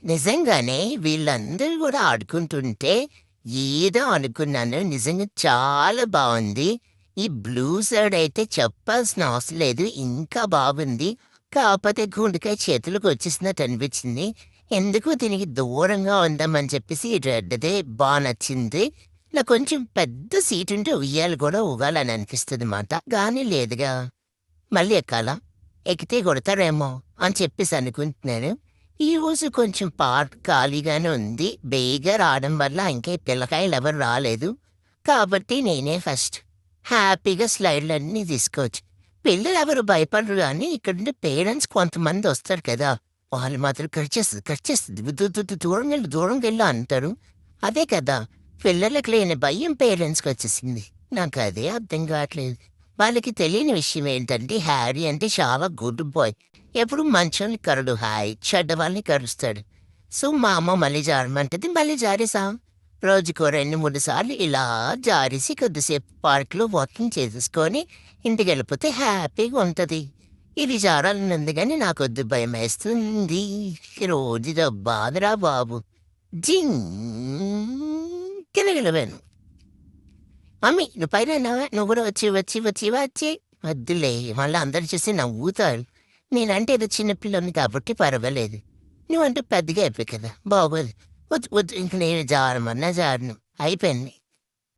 నిజంగానే వీళ్ళందరూ గూడా ఆడుకుంటుంటే ఏదో అనుకున్నాను. నిజంగా చాలా బావుంది. ఈ బ్లూ సైడ్ అయితే చెప్పాల్సిన అవసరం లేదు. ఇంకా బాగుంది. కాపోతే గుండెకాయ చేతులకొచ్చేసినట్టు అనిపించింది. ఎందుకో దీనికి దూరంగా ఉందామని చెప్పేసి ఈ రెడ్‌దే నచ్చింది. నాకు కొంచెం పెద్ద సీటుంటే ఉయ్యాల గూడా ఊగాలని అనిపిస్తది మాట. గానీ లేదుగా. మళ్ళీ ఎక్కాలా? ఎక్కితే కొడతారేమో అని చెప్పేసి అనుకుంటున్నాను. ఈరోజు కొంచెం పార్క్ ఖాళీగానే ఉంది. బేగా రావడం వల్ల ఇంకా ఈ పిల్లకాయలెవరు రాలేదు. కాబట్టి నేనే ఫస్ట్. హ్యాపీగా స్లైడ్‌లన్నీ తీసుకోవచ్చు. పిల్లలెవరు భయపడరు గానీ ఇక్కడుండే పేరెంట్స్ కొంతమందొస్తారు కదా! వాళ్ళు మాత్రం కరిచేస్తది, కరిచేస్తది. దూరంగెళ్ళు, దూరంగెళ్ళు అంటారు. అదే కదా! పిల్లలకి లేని భయం పేరెంట్స్‌కొచ్చేసింది. నాకదే అర్థం కావట్లేదు. వాళ్ళకి తెలియని విషయం ఏంటంటే హ్యారీ అంటే చాలా గుడ్ బాయ్. ఎప్పుడు మంచోళ్ళని కరడు హాయ్, చెడ్డవాళ్ళని కరుస్తాడు. సో, మా అమ్మ మళ్ళీ జారమంటది. మళ్ళీ జారేసాం. రోజుకో 2, 3 సార్లు ఇలా జారేసి కొద్దిసేపు పార్క్‌లో వాకింగ్ చేసేసుకొని ఇంటికెళ్ళిపోతే హ్యాపీగా ఉంటది. ఇది జారాలని ఉంది గానీ నాకొద్దు భయమేస్తుంది. రోజుదో బాధరా బాబు. జింగ్ కిలకిలవెను. మమ్మీ నువ్వు పైనున్నావా? నువ్వు గూడా వచ్చి వద్దులే మళ్ళా అందరూ చూసి నవ్వుతారు. నేనంటే ఏదో చిన్న పిల్లోడిని కాబట్టి పర్వాలేదు. నువ్వంటే పెద్దగా అయిపోయావు కదా! బాగోదు. వద్దు ఇంక నేను జారమన్నా జారను. అయిపోయింది.